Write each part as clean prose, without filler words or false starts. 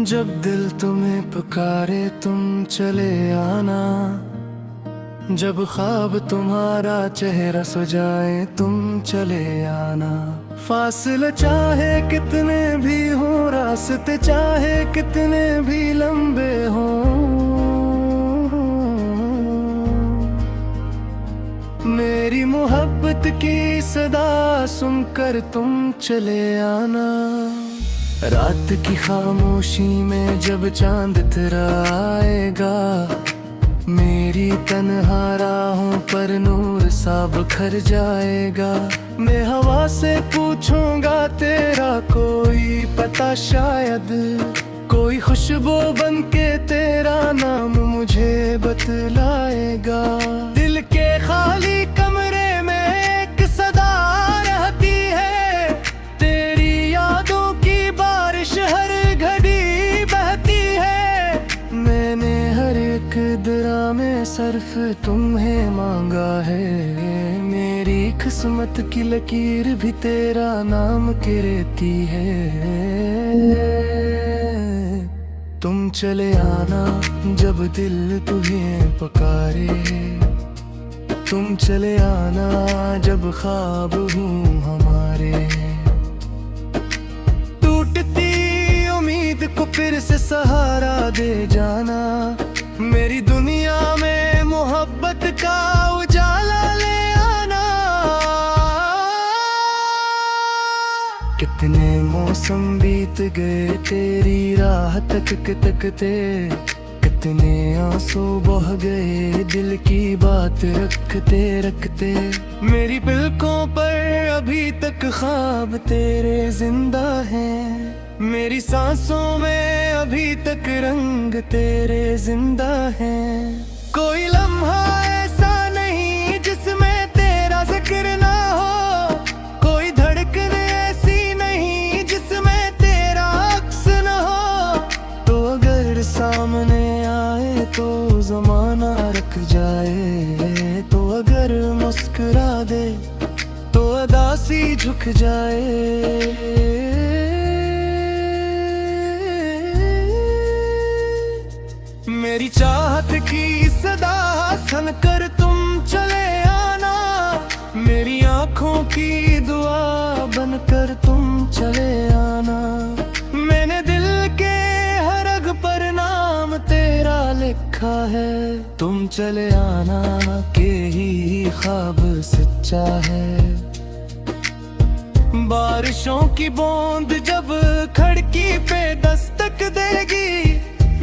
जब दिल तुम्हें पुकारे तुम चले आना, जब ख्वाब तुम्हारा चेहरा सजाए तुम चले आना। फासले चाहे कितने भी हो, रास्ते चाहे कितने भी लंबे हो, मेरी मोहब्बत की सदा सुनकर तुम चले आना। रात की खामोशी में जब चांद इतराएगा, मेरी तन्हा राहों पर नूर सा बिखर जाएगा। मैं हवा से पूछूंगा तेरा कोई पता, शायद कोई खुशबू बन के तेरा नाम मुझे बतलाएगा। दिल के खाली कमरे में एक सदा रहती है, तेरी यादों की बारिश हर घड़ी बहती है। मैंने हर एक दरा में सिर्फ तुम्हें मांगा है, मेरी किस्मत की लकीर भी तेरा नाम कहती है। तुम चले आना जब दिल तुम्हें पुकारे, तुम चले आना जब ख्वाब हूँ हमारे। टूटती उम्मीद को फिर से सहारा दे जाना, मेरी दुनिया में मोहब्बत का उजाला ले आना। कितने मौसम बीत गए तेरी राह तकते, कितने आंसू बह गए दिल की बात रखते रखते। मेरी पलकों पर अभी तक ख्वाब तेरे जिंदा हैं, मेरी सांसों में अभी तक रंग तेरे जिंदा हैं। कोई लम्हा ऐसा नहीं जिसमें तेरा जिक्र ना हो, कोई धड़कन ऐसी नहीं जिसमें तेरा अक्स न हो। तो अगर सामने आए तो जमाना रख जाए, तो अगर मुस्कुरा दे तो अदासी झुक जाए। मेरी चाहत की सदा सुनकर तुम चले आना, मेरी आंखों की दुआ बनकर तुम चले आना। मैंने दिल के हर रग पर नाम तेरा लिखा है, तुम चले आना के ही ख्वाब सच्चा है। बारिशों की बूंद जब खिड़की पे दस्तक देगी,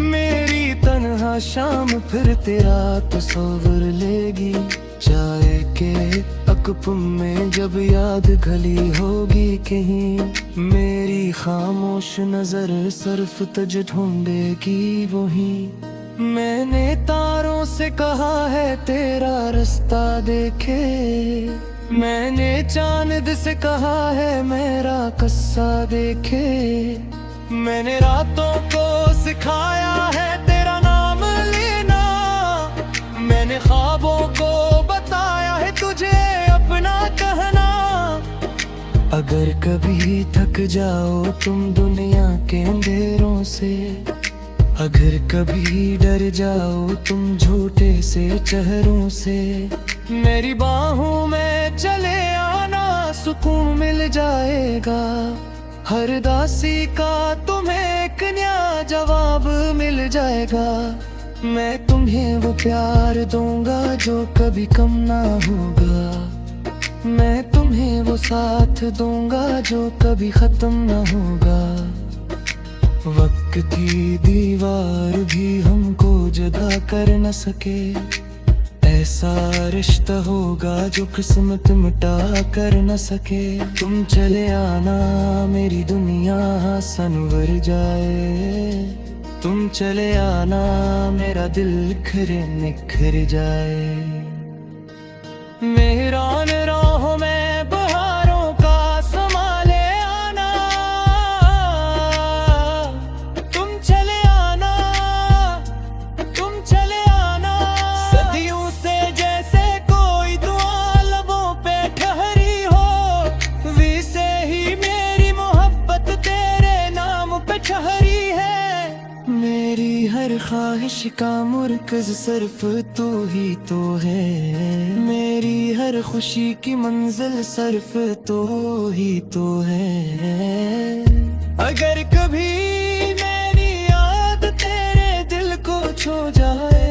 मेरी तन्हा शाम फिर तेरा तस्वीर लेगी। चाय के अकप में जब याद घली होगी कहीं, मेरी खामोश नजर सिर्फ तुझ ढूंढेगी वही। मैंने तारों से कहा है तेरा रास्ता देखे, मैंने चांद से कहा है मेरा कस्सा देखे। मैंने रातों को सिखाया है तेरा नाम लेना, मैंने ख्वाबों को बताया है तुझे अपना कहना। अगर कभी थक जाओ तुम दुनिया के अंधेरों से, अगर कभी डर जाओ तुम झूठे से चेहरों से, मेरी बाहों में चले आना सुकून मिल जाएगा। हर दासी का तुम्हें एक नया जवाब मिल जाएगा। मैं तुम्हें वो प्यार दूंगा जो कभी कम ना होगा, मैं तुम्हें वो साथ दूंगा जो कभी खत्म ना होगा। वक्त की दीवार भी हमको जुदा कर न सके, ऐसा रिश्ता होगा जो किस्मत मिटा कर न सके। तुम चले आना मेरी दुनिया संवर जाए, तुम चले आना मेरा दिल निखर जाए। मेहरान राहों में बहारों का समा ले आना, तुम चले आना, तुम चले आना। सदियों से जैसे कोई दुआ लबों पे ठहरी हो, वैसे ही मेरी मोहब्बत तेरे नाम पे ठहरी है। आशिका मुरकज़ सिर्फ तू ही तो है, मेरी हर खुशी की मंजिल सिर्फ तू ही तो है। अगर कभी मेरी याद तेरे दिल को छू जाए,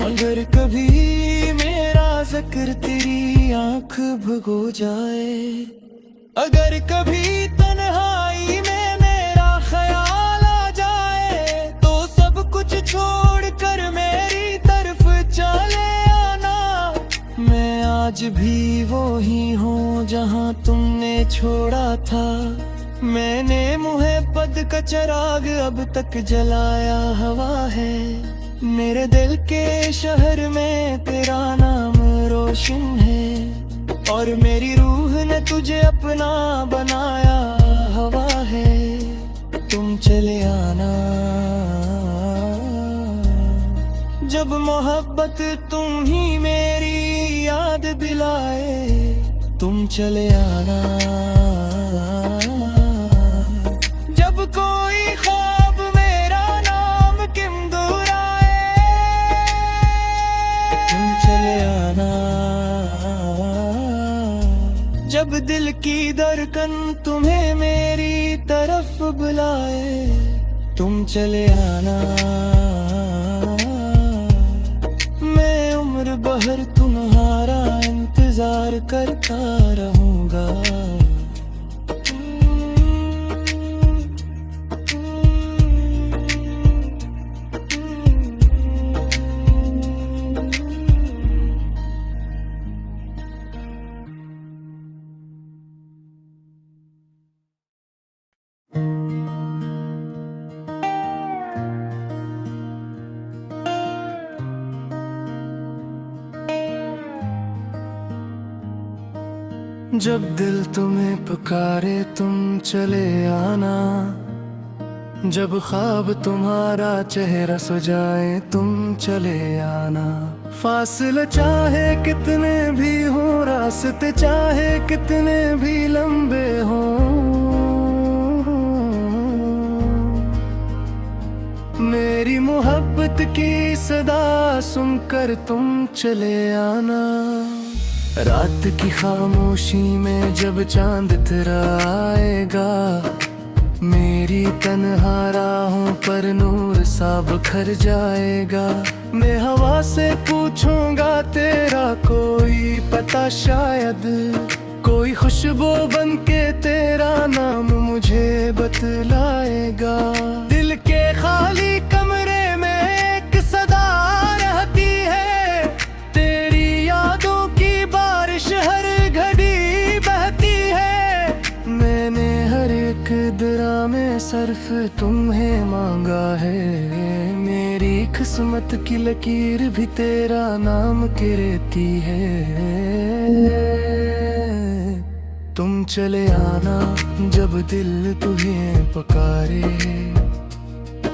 अगर कभी मेरा जिक्र तेरी आँख भुगो जाए, अगर कभी तन्हाई में मेरा ख्याल आ जाए, तो सब कुछ छोड़कर मेरी तरफ चले आना। मैं आज भी वो ही हूँ जहाँ तुमने छोड़ा था, मैंने मुहब्बत का चिराग अब तक जलाया हुआ है। मेरे दिल के शहर में तेरा नाम रोशन है, और मेरी रूह ने तुझे अपना बनाया हुआ है। तुम चले आना जब मोहब्बत तुम ही मेरी याद दिलाए, तुम चले आना जब कोई ख्वाब मेरा नाम किम दुराए, तुम चले आना जब दिल की धड़कन तुम्हें मेरी तरफ बुलाए, तुम चले आना। मैं उम्र भर तुम्हारा इंतजार करता रहूंगा। जब दिल तुम्हें पुकारे तुम चले आना, जब ख्वाब तुम्हारा चेहरा सजाए तुम चले आना। फासले चाहे कितने भी हो, रास्ते चाहे कितने भी लंबे हो, मेरी मोहब्बत की सदा सुनकर तुम चले आना। रात की खामोशी में जब चांद तेरा आएगा, मेरी तन्हा राहों पर नूर सा बिखर जाएगा। मैं हवा से पूछूंगा तेरा कोई पता, शायद कोई खुशबू बन के तेरा नाम मुझे बतलाएगा। दिल के खाली कमरे में एक सदा रहती है, तेरी यादों की बारिश हर घड़ी बहती है। मैंने हर एक दुआ में सिर्फ तुम्हें मांगा है, मेरी किस्मत की लकीर भी तेरा नाम कहती है। तुम चले आना जब दिल तुम्हें पुकारे,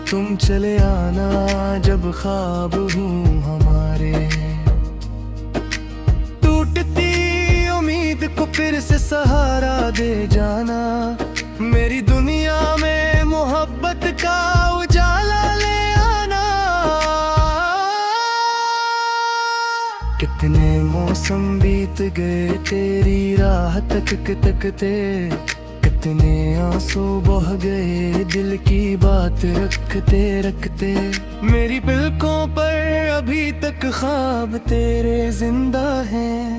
तुम चले आना जब ख्वाब हूँ हमारे। टूटती उम्मीद को फिर से सहारा दे जाना, मेरी दुनिया में मोहब्बत का उजाला ले आना। कितने मौसम बीत गए तेरी राह तकते, कितने आंसू बह गए दिल की बात रखते रखते। मेरी पलकों पर अभी तक ख्वाब तेरे जिंदा हैं,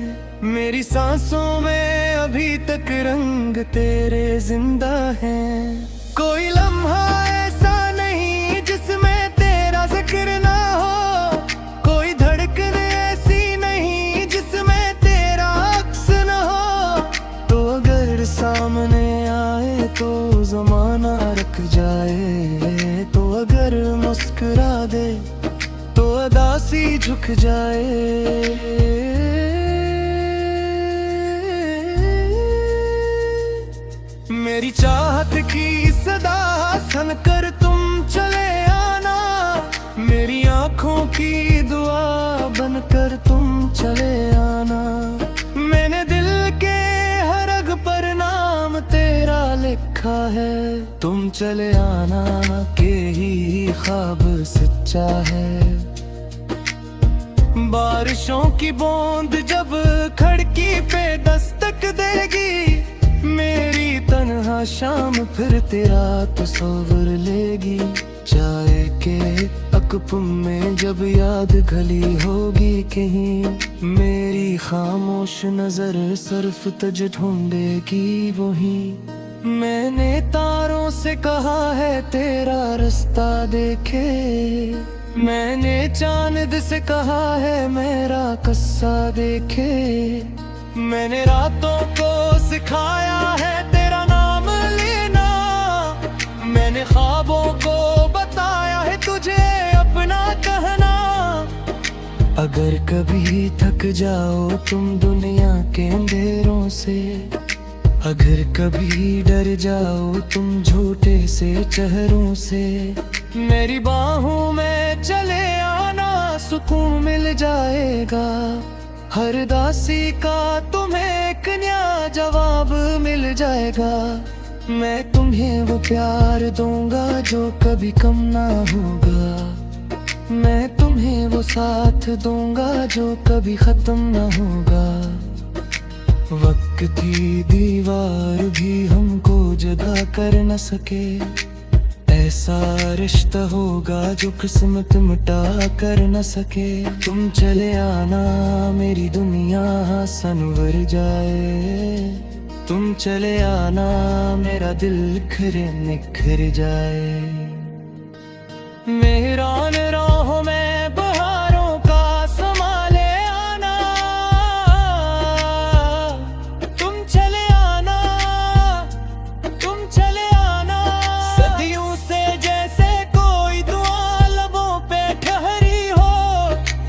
मेरी सांसों में अभी तक रंग तेरे जिंदा हैं। कोई लम्हा ऐसा नहीं जिसमें तेरा जिक्र ना हो, कोई धड़कन ऐसी नहीं जिसमें तेरा अक्स न हो। तो अगर सामने आए तो जमाना रख जाए, तो अगर मुस्कुरा दे तो अदासी झुक जाए। मेरी चाहत की सदा सुनकर तुम चले आना, मेरी आंखों की दुआ बनकर तुम चले आना। मैंने दिल के हर रग पर नाम तेरा लिखा है, तुम चले आना के ही ख्वाब सच्चा है। बारिशों की बूंद जब खिड़की पे दस्तक देगी, मेरी तन्हा शाम फिर तेरा तस्वीर लेगी। चाय के अकप में जब याद घली होगी कहीं, मेरी खामोश नजर सिर्फ तुझ ढूंढेगी वही। मैंने तारों से कहा है तेरा रास्ता देखे, मैंने चांद से कहा है मेरा कस्सा देखे। मैंने रातों को सिखाया है तेरा नाम लेना, मैंने ख्वाबों को बताया है तुझे अपना कहना। अगर कभी थक जाओ तुम दुनिया के अंधेरों से, अगर कभी डर जाओ तुम झूठे से चेहरों से, मेरी बाहों में चले आना सुकून मिल जाएगा। हर दासी का तुम्हें एक नया जवाब मिल जाएगा। मैं तुम्हें वो प्यार दूंगा जो कभी कम ना होगा, मैं तुम्हें वो साथ दूंगा जो कभी खत्म ना होगा। वक्त की दीवार भी हमको जुदा कर न सके, ऐसा रिश्ता होगा जो किस्मत मिटा कर न सके। तुम चले आना मेरी दुनिया संवर जाए, तुम चले आना मेरा दिल खरे निखर जाए। मेरा राहों में बहारों का समा ले आना, तुम चले आना, तुम चले आना। सदियों से जैसे कोई दुआ लबों पे ठहरी हो,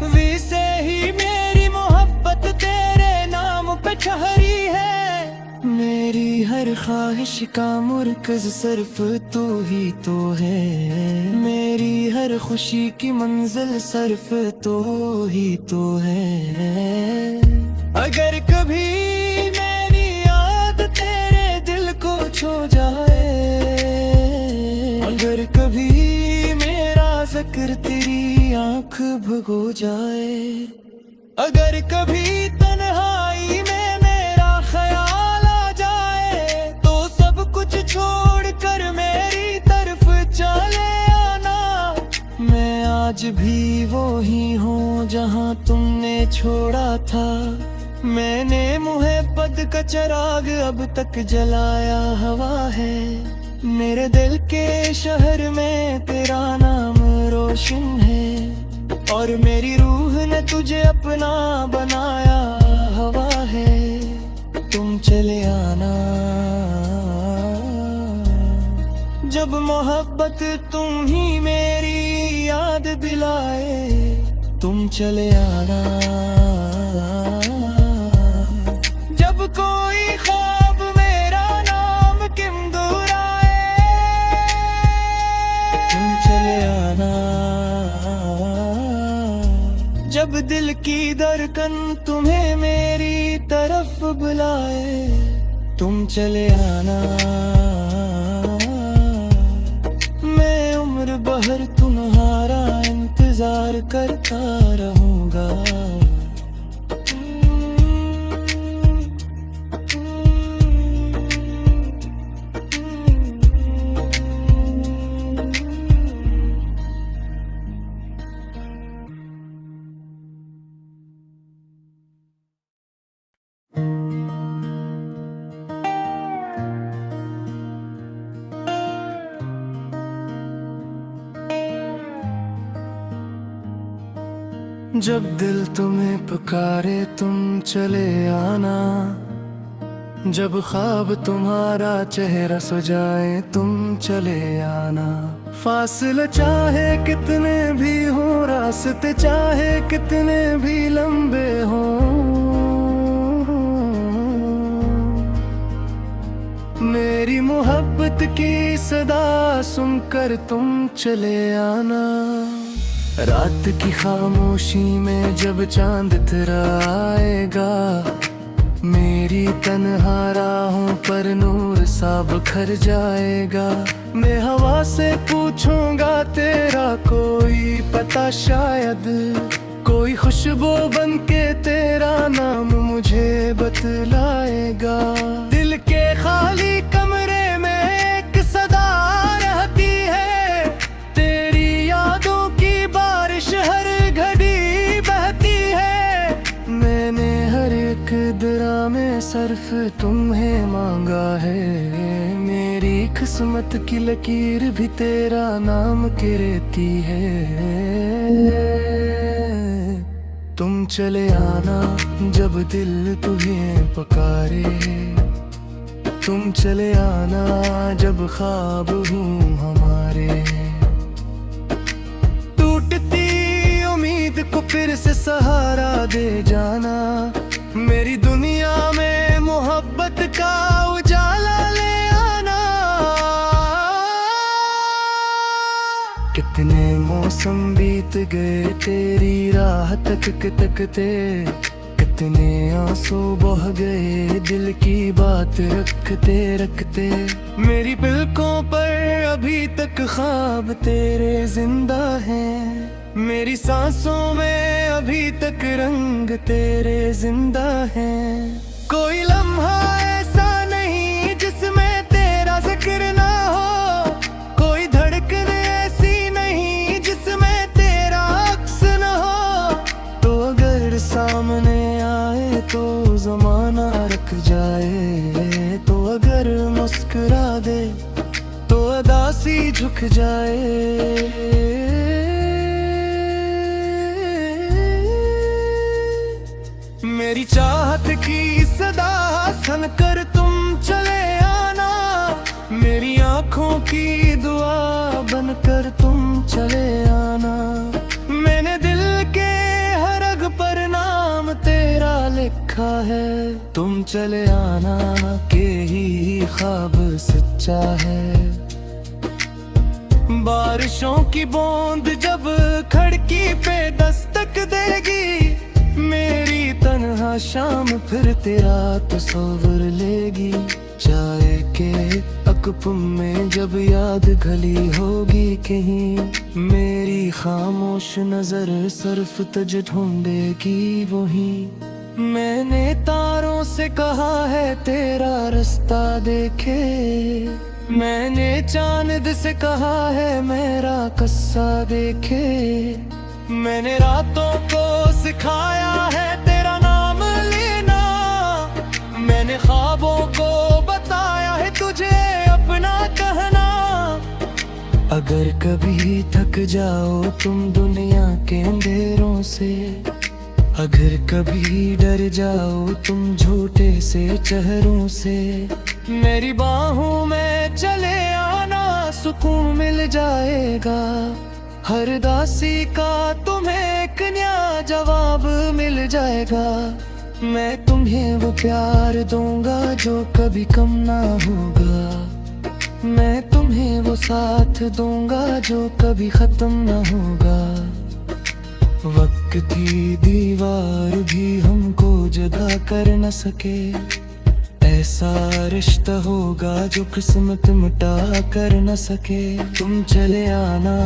वैसे ही मेरी मोहब्बत तेरे नाम पे ठहरी है। मेरी हर ख्वाहिश का मुर्कज़ सिर्फ तू ही तो है, मेरी हर खुशी की मंजिल सिर्फ तू ही तो है। अगर कभी मेरी याद तेरे दिल को छू जाए, अगर कभी मेरा जिक्र तेरी आंख भगो जाए, अगर कभी तन्हाई में मेरा ख्याल आ जाए, तो सब कुछ छोड़ कर मेरी तरफ चले आना। मैं आज भी वो ही हूँ जहाँ तुमने छोड़ा था, मैंने मोहब्बत का चिराग अब तक जलाया हवा है। मेरे दिल के शहर में तेरा नाम रोशन है, और मेरी रूह ने तुझे अपना बनाया हवा है। तुम चले आना जब मोहब्बत तुम ही मेरी याद दिलाए, तुम चले आना जब कोई ख्वाब मेरा नाम किम दुराए, तुम चले आना जब दिल की धड़कन तुम्हें मेरी तरफ बुलाए, तुम चले आना। मैं उम्र भर तुम्हारा इंतजार करता रहूंगा। जब दिल तुम्हें पुकारे तुम चले आना, जब ख्वाब तुम्हारा चेहरा सजाए तुम चले आना। फासले चाहे कितने भी हो, रास्ते चाहे कितने भी लंबे हो, मेरी मोहब्बत की सदा सुनकर तुम चले आना। रात की खामोशी में जब चांद तेरा आएगा, मेरी तन्हा राहों पर नूर सा बिखर जाएगा। मैं हवा से पूछूंगा तेरा कोई पता, शायद कोई खुशबू बन के तेरा नाम मुझे बतलाएगा। दिल के खाली कमरे में एक सदा रहती है, तेरी यादों की बारिश हर घड़ी बहती है। मैंने हर एक दरा में सर्फ तुम्हें मांगा है, मेरी किस्मत की लकीर भी तेरा नाम की रहती है। तुम चले आना जब दिल तुम्हें पुकारे, तुम चले आना जब ख्वाब हूँ हमारे। टूटती उम्मीद को फिर से सहारा दे जाना, मेरी दुनिया में मोहब्बत का उजाला ले आना। कितने मौसम बीत गए तेरी राह तकते, कितने आंसू बह गए दिल की बात रखते रखते। मेरी पलकों पर अभी तक ख्वाब तेरे जिंदा हैं, मेरी सांसों में अभी तक रंग तेरे जिंदा हैं। कोई लम्हा ऐसा नहीं जिसमें तेरा जिक्र ना हो, कोई धड़कन ऐसी नहीं जिसमें तेरा अक्स न हो। तो अगर सामने आए तो जमाना रख जाए, तो अगर मुस्कुरा दे तो अदासी झुक जाए। मेरी चाहत की सदा सुनकर तुम चले आना, मेरी आंखों की दुआ बनकर तुम चले आना। मैंने दिल के हर रग पर नाम तेरा लिखा है, तुम चले आना के ही ख्वाब सच्चा है। बारिशों की बूंद जब खिड़की पे दस्तक देगी, मेरी तन्हा शाम फिर तेरा तस्वीर लेगी। चाय के अकप में जब याद घली होगी कहीं, मेरी खामोश नजर सर्फ तुझ ढूंढेगी वही। मैंने तारों से कहा है तेरा रास्ता देखे, मैंने चांद से कहा है मेरा कस्सा देखे। मैंने रातों को सिखाया है तेरा नाम लेना, मैंने ख्वाबों को बताया है तुझे अपना कहना। अगर कभी थक जाओ तुम दुनिया के अंधेरों से, अगर कभी डर जाओ तुम झूठे से चेहरों से, मेरी बाहों में चले आना सुकून मिल जाएगा। हर दासी का तुम्हें एक नया जवाब मिल जाएगा। मैं तुम्हें वो प्यार दूंगा जो कभी कम ना होगा, मैं तुम्हें वो साथ दूंगा जो कभी खत्म ना होगा। वक्त की दीवार भी हमको जुदा कर न सके, ऐसा रिश्ता होगा जो किस्मत मिटा कर न सके। तुम चले आना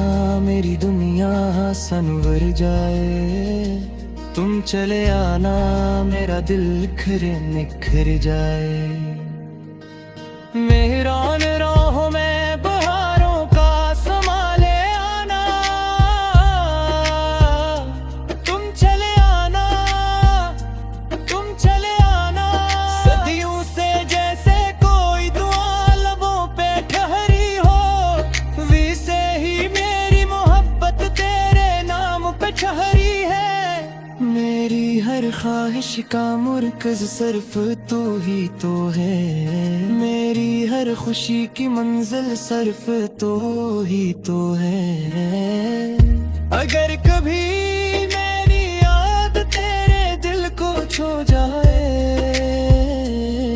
मेरी दुनिया संवर जाए, तुम चले आना मेरा दिल खरे निखर जाए। मेहरान राहों में बहारों का समा ले आना, तुम चले आना, तुम चले आना। सदियों से जैसे कोई दुआ लबों पे ठहरी हो, वैसे ही मेरी मोहब्बत तेरे नाम पे ठहरी है। मेरी हर ख्वाहिश का मुर्कज़ सिर्फ तू ही तो है, मेरी हर खुशी की मंजिल सिर्फ तू ही तो है। अगर कभी मेरी याद तेरे दिल को छू जाए,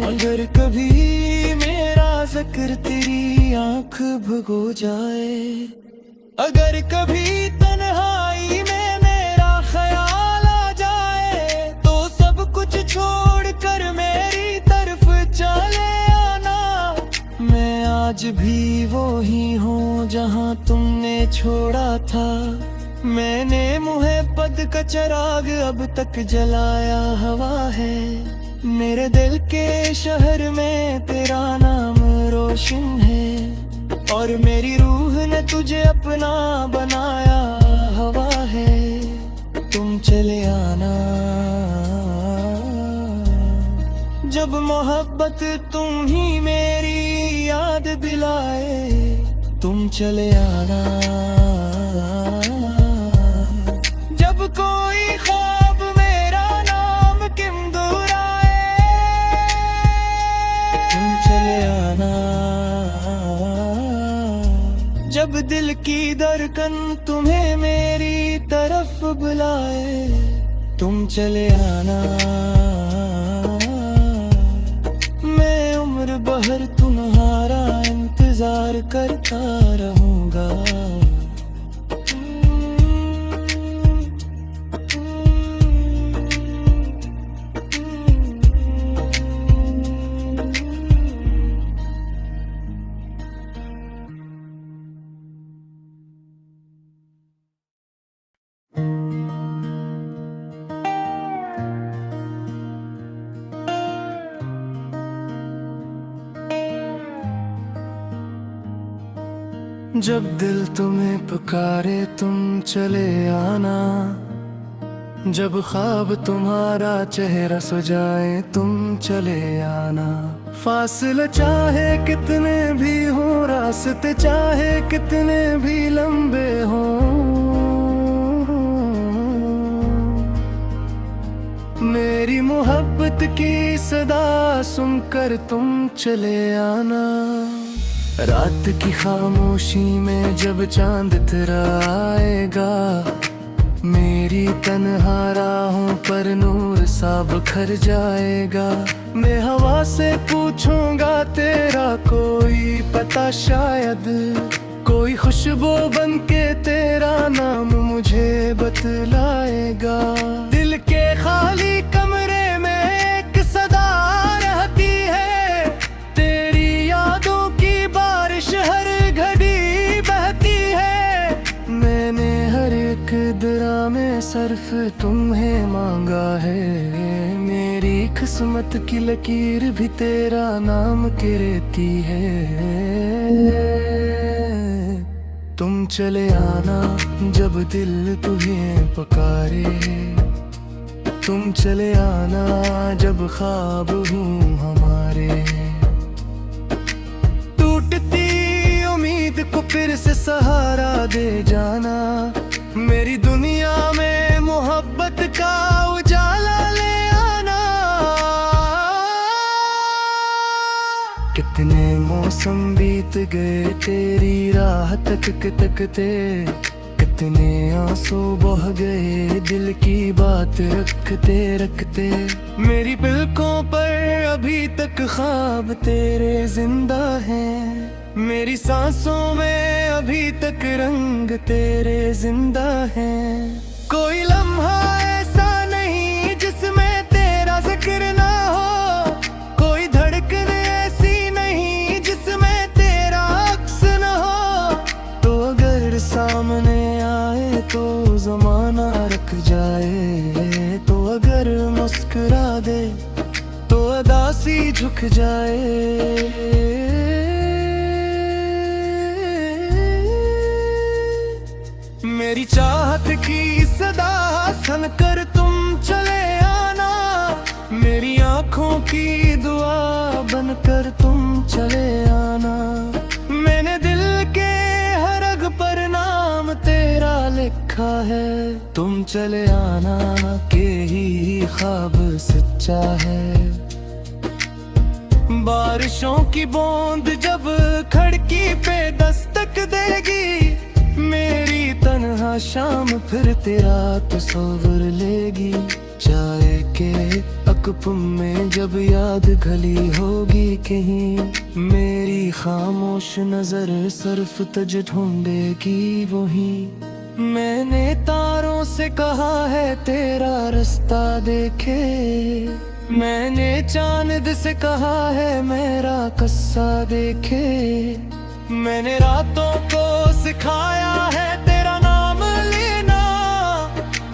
अगर कभी मेरा जिक्र तेरी आंख भगो जाए, अगर कभी तन्हाई में मेरा ख्याल आ जाए, तो सब कुछ छोड़ कर मेरी तरफ चले आना। मैं आज भी वो ही जहाँ तुमने छोड़ा था। मैंने मोहब्बत का चिराग अब तक जलाया हवा है। मेरे दिल के शहर में तेरा नाम रोशन है, और मेरी रूह ने तुझे अपना बनाया हवा है। तुम चले आना जब मोहब्बत तुम ही मेरी याद दिलाए। तुम चले आना जब कोई ख्वाब मेरा नाम किम दोहराए। तुम चले आना जब दिल की धड़कन तुम्हें मेरी तरफ बुलाए। तुम चले आना मैं उम्र भर तुम्हारा इंतजार करता रहूंगा। जब दिल तुम्हें पुकारे तुम चले आना। जब ख्वाब तुम्हारा चेहरा सजाए तुम चले आना। फासले चाहे कितने भी हो, रास्ते चाहे कितने भी लंबे हो, मेरी मोहब्बत की सदा सुनकर तुम चले आना। रात की खामोशी में जब चांद तेरा आएगा, मेरी तन्हा राहों पर नूर सा बिखर जाएगा। मैं हवा से पूछूंगा तेरा कोई पता, शायद कोई खुशबू बन के तेरा नाम मुझे बतलाएगा। दिल के खाली कमरे में एक सदा रहती है, तेरी यादों की बारिश हर घड़ी बहती है। मैंने हर एक दरा में सर्फ तुम्हें मांगा है, मेरी किस्मत की लकीर भी तेरा नाम की रहती है। तुम चले आना जब दिल तुम्हें पुकारे। तुम चले आना जब ख्वाब हूँ हमारे। टूटती उम्मीद को फिर से सहारा दे जाना, मेरी दुनिया में मोहब्बत का उजाला ले आना। कितने मौसम बीत गए तेरी राह तकते, कितने आंसू बह गए दिल की बात रखते रखते। मेरी पलकों पर अभी तक ख्वाब तेरे जिंदा हैं, मेरी सांसों में अभी तक रंग तेरे जिंदा हैं। कोई लम्हा ऐसा नहीं जिसमें तेरा जिक्र ना हो, कोई धड़कन ऐसी नहीं जिसमें तेरा अक्स न हो। तो अगर सामने आए तो जमाना रख जाए, तो अगर मुस्कुरा दे तो अदासी झुक जाए। मेरी चाहत की सदा सुनकर तुम चले आना, मेरी आंखों की दुआ बनकर तुम चले आना। मैंने दिल के हर रग पर नाम तेरा लिखा है, तुम चले आना के ही ख्वाब सच्चा है। बारिशों की बूंद जब खिड़की पे दस्तक देगी, मेरी तन्हा शाम फिर तेरा तस्वीर लेगी। चाय के अकप में जब याद घली होगी कहीं, मेरी खामोश नजर सिर्फ तुझ ढूंढेगी वही। मैंने तारों से कहा है तेरा रास्ता देखे, मैंने चांद से कहा है मेरा कस्सा देखे। मैंने रातों को सिखाया है तेरा नाम लेना,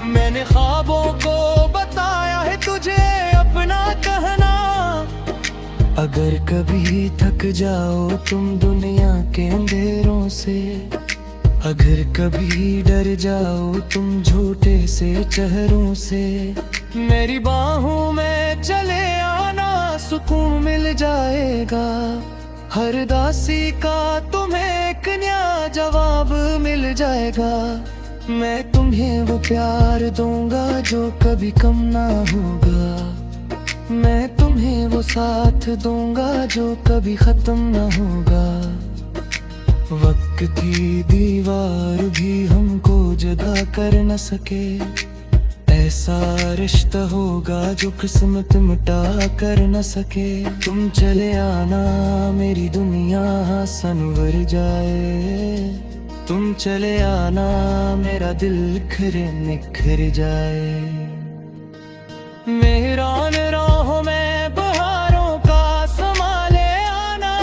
मैंने ख्वाबों को बताया है तुझे अपना कहना। अगर कभी थक जाओ तुम दुनिया के अंधेरों से, अगर कभी डर जाओ तुम झूठे से चेहरों से, मेरी बाहों में चले आना, सुकून मिल जाएगा। हर दासी का तुम्हें एक नया जवाब मिल जाएगा। मैं तुम्हें वो प्यार दूंगा जो कभी कम ना होगा, मैं तुम्हें वो साथ दूंगा जो कभी खत्म ना होगा। वक्त की दीवार भी हमको जुदा कर न सके, ऐसा रिश्ता होगा जो किस्मत मिटा कर न सके। तुम चले आना मेरी दुनिया संवर जाए, तुम चले आना मेरा दिल खरे निखर जाए। मेहरान राहों में बहारों का समा ले आना,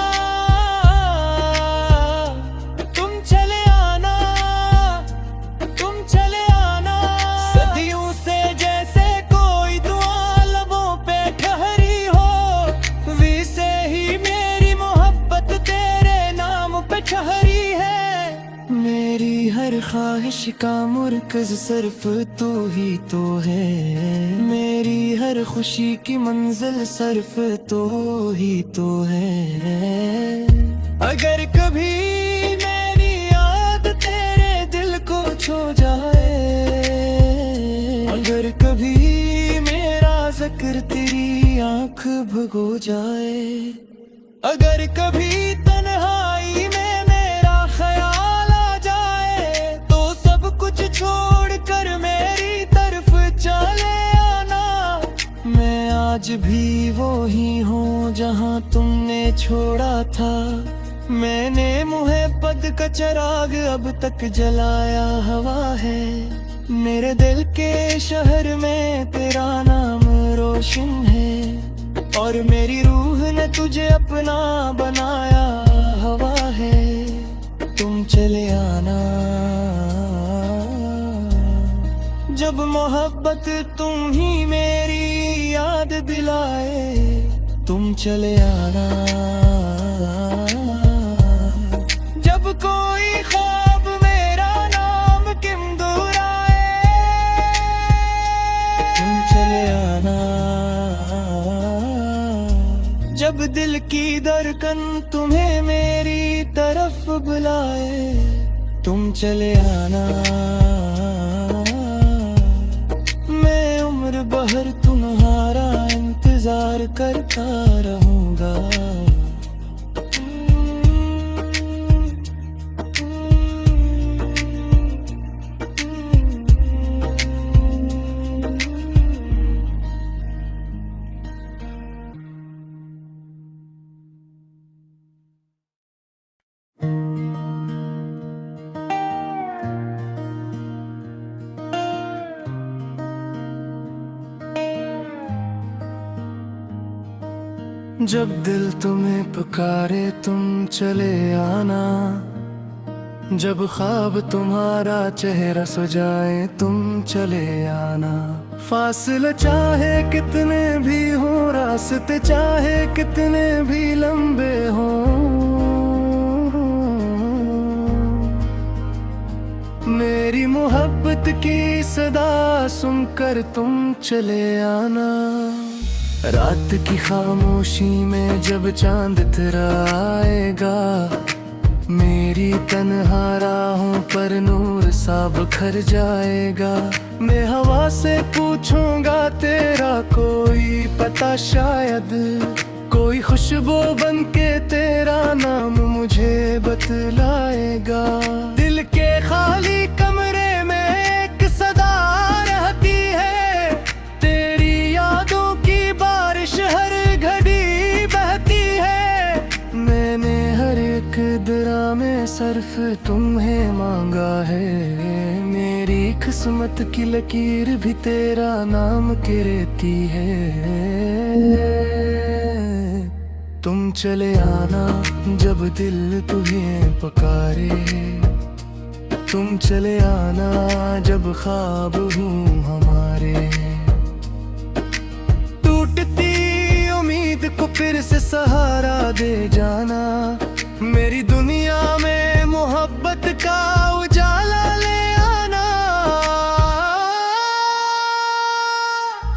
तुम चले आना, तुम चले आना। सदियों से जैसे कोई दुआ लबों पे ठहरी हो, वैसे ही मेरी मोहब्बत तेरे नाम पे ठहरी है। मेरी हर ख्वाहिश का मुर्कज़ सिर्फ तू ही तो है, मेरी हर खुशी की मंजिल सिर्फ तू ही तो है। अगर कभी मेरी याद तेरे दिल को छू जाए, अगर कभी मेरा जिक्र तेरी आँख भगो जाए, अगर कभी तन्हाई में मेरा ख्याल आ जाए, तो सब कुछ छोड़ कर मेरी तरफ चले आना। मैं आज भी वो ही हूँ जहाँ तुमने छोड़ा था, मैंने मोहब्बत का चिराग अब तक जलाया हवा है। मेरे दिल के शहर में तेरा नाम रोशन है, और मेरी रूह ने तुझे अपना बनाया हवा है। तुम चले आना जब मोहब्बत तुम ही मेरी याद दिलाए, तुम चले आना जब कोई ख्वाब मेरा नाम किम दुराए, तुम चले आना जब दिल की धड़कन तुम्हें मेरी तरफ बुलाए, तुम चले आना। मैं उम्र भर तुम्हारा इंतजार करता रहूंगा। जब दिल तुम्हें पुकारे तुम चले आना, जब ख्वाब तुम्हारा चेहरा सजाए तुम चले आना। फासले चाहे कितने भी हो, रास्ते चाहे कितने भी लंबे हो, मेरी मोहब्बत की सदा सुनकर तुम चले आना। रात की खामोशी में जब चांद तेरा आएगा, मेरी तन्हा राहों पर नूर सा बिखर जाएगा। मैं हवा से पूछूंगा तेरा कोई पता, शायद कोई खुशबू बन के तेरा नाम मुझे बतलाएगा। दिल के खाली कमरे में एक सदा रहती है, तेरी यादों की बारिश हर घड़ी बहती है। मैंने हर एक दरा में सिर्फ तुम्हें मांगा है, मेरी किस्मत की लकीर भी तेरा नाम की रहती है। तुम चले आना जब दिल तुम्हें पुकारे, तुम चले आना जब ख्वाब हूँ हमारे। टूटती उम्मीद को फिर से सहारा दे जाना, मेरी दुनिया में मोहब्बत का उजाला ले आना।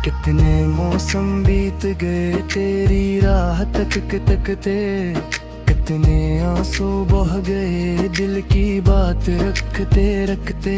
कितने मौसम बीत गए तेरी राह तकते, कितने आंसू बह गए दिल की बात रखते रखते।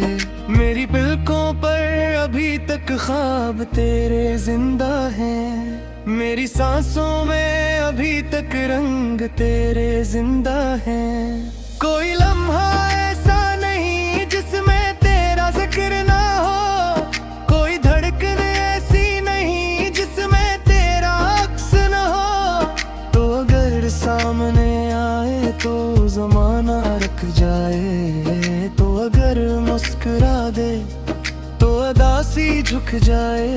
मेरी पलकों पर अभी तक ख्वाब तेरे जिंदा हैं, मेरी सांसों में अभी तक रंग तेरे जिंदा हैं। कोई लम्हा ऐसा नहीं जिसमें तेरा जिक्र ना हो, कोई धड़कन ऐसी नहीं जिसमें तेरा अक्स न हो। तो अगर सामने आए तो जमाना रख जाए, तो अगर मुस्कुरा दे तो अदासी झुक जाए।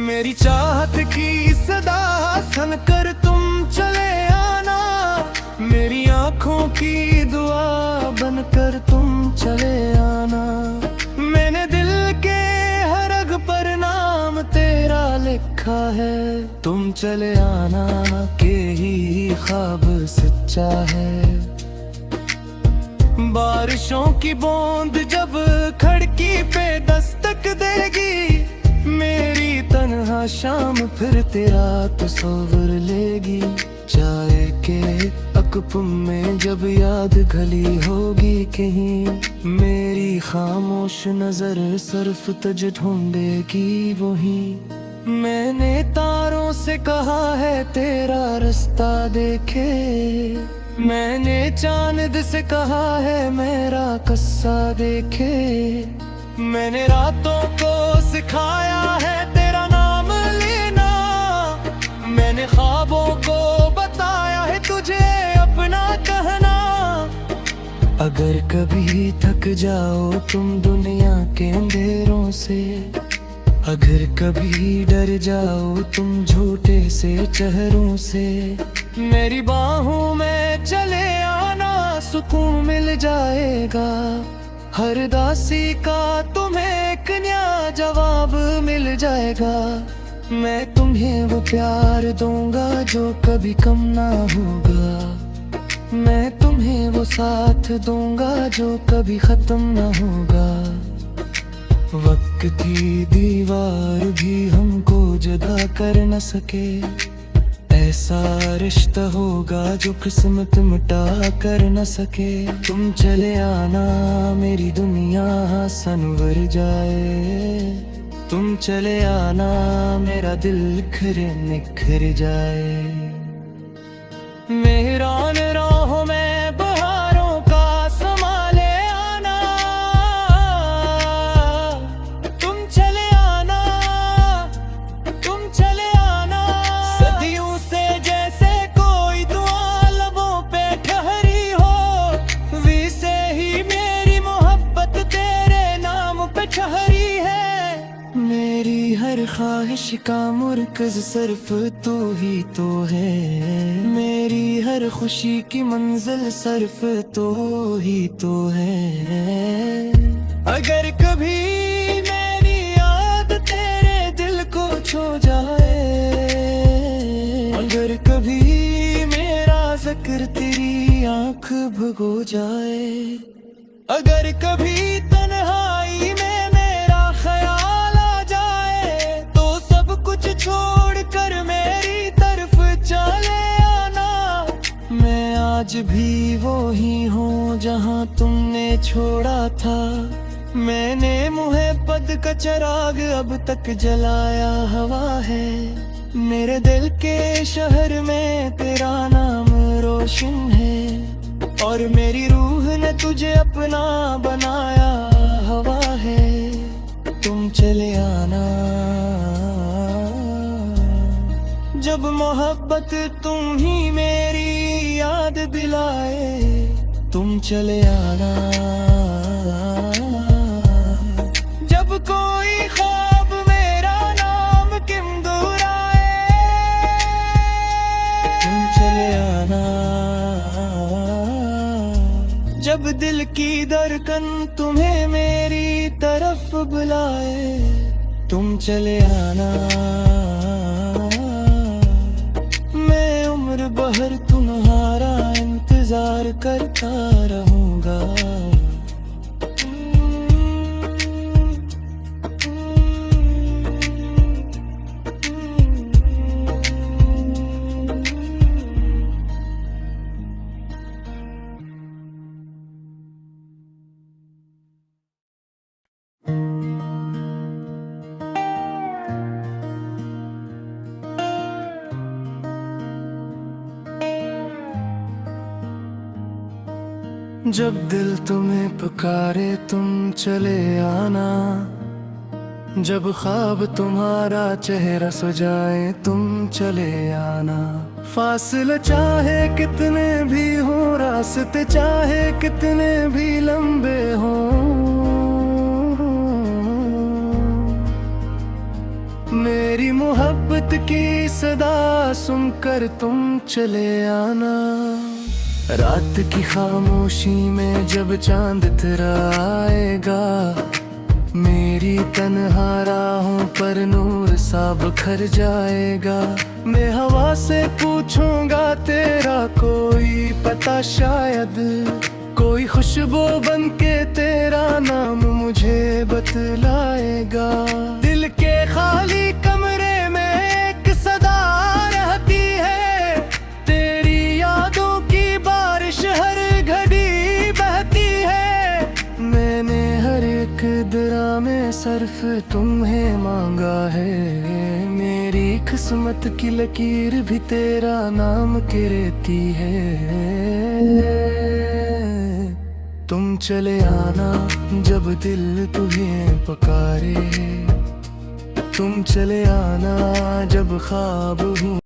मेरी चाहत की सदा सुनकर तुम चले आना, मेरी आंखों की दुआ बनकर तुम चले आना। मैंने दिल के हर रग पर नाम तेरा लिखा है, तुम चले आना के ही ख्वाब सच्चा है। बारिशों की बूंद जब खिड़की पे दस्तक देगी, मेरी तन्हा शाम फिर तेरा तस्वीर लेगी। चाय के अकप में जब याद घली होगी कहीं, मेरी खामोश नजर सिर्फ तुझ ढूंढेगी वही। मैंने तारों से कहा है तेरा रास्ता देखे, मैंने चांद से कहा है मेरा कस्सा देखे। मैंने रातों को सिखाया है तेरा नाम लेना, मैंने ख्वाबों को बताया है तुझे अपना कहना। अगर कभी थक जाओ तुम दुनिया के अंधेरों से, अगर कभी डर जाओ तुम झूठे से चेहरों से, मेरी बाहों में चले आना सुकून मिल जाएगा। हर दासी का तुम्हें एक नया जवाब मिल जाएगा। मैं तुम्हें वो प्यार दूंगा जो कभी कम ना होगा, मैं तुम्हें वो साथ दूंगा जो कभी खत्म ना होगा। वक्त की दीवार भी हमको जुदा कर न सके, ऐसा रिश्ता होगा जो किस्मत मिटा कर न सके। तुम चले आना मेरी दुनिया संवर जाए, तुम चले आना मेरा दिल निखर जाए। मेहरान राहों में बहारों का समा ले आना, तुम चले आना, तुम चले आना। सदियों से जैसे कोई दुआ लबों पे ठहरी हो, वैसे ही मेरी मोहब्बत तेरे नाम पे ठहरी है। मेरी हर ख्वाहिश का मुर्कज़ सिर्फ तू ही तो है, मेरी हर खुशी की मंजिल सिर्फ तू ही तो है। अगर कभी मेरी याद तेरे दिल को छू जाए, अगर कभी मेरा जिक्र तेरी आंख भुगो जाए, अगर कभी तन्हाई में मेरा ख्याल आ जाए, तो सब कुछ छोड़ कर मेरी तरफ चले आना। मैं आज भी वो ही हूँ जहाँ तुमने छोड़ा था, मैंने मुहब्बत का चिराग अब तक जलाया हवा है। मेरे दिल के शहर में तेरा नाम रोशन है, और मेरी रूह ने तुझे अपना बनाया हवा है। तुम चले आना जब मोहब्बत तुम ही मेरी याद दिलाए, तुम चले आना जब कोई ख्वाब मेरा नाम किम दुराए, तुम चले जब दिल की धड़कन तुम्हें मेरी तरफ बुलाए, तुम चले आना। मैं उम्र भर तुम्हारा इंतजार करता रहूंगा। जब दिल तुम्हें पुकारे तुम चले आना, जब ख्वाब तुम्हारा चेहरा सजाए तुम चले आना। फासले चाहे कितने भी हो, रास्ते चाहे कितने भी लंबे हो, मेरी मोहब्बत की सदा सुनकर तुम चले आना। रात की खामोशी में जब चांद तेरा आएगा, मेरी तन्हा राहों पर नूर सा बिखर जाएगा। मैं हवा से पूछूंगा तेरा कोई पता, शायद कोई खुशबू बन के तेरा नाम मुझे बतलाएगा। दिल के खाली कमरे में एक सदा रहती है, तेरी यादों की बारिश हर घड़ी बहती है। मैंने हर एक दरा में सर्फ तुम्हें मांगा है, मेरी किस्मत की लकीर भी तेरा नाम की रहती है। तुम चले आना जब दिल तुम्हें पुकारे, तुम चले आना जब ख्वाब हूँ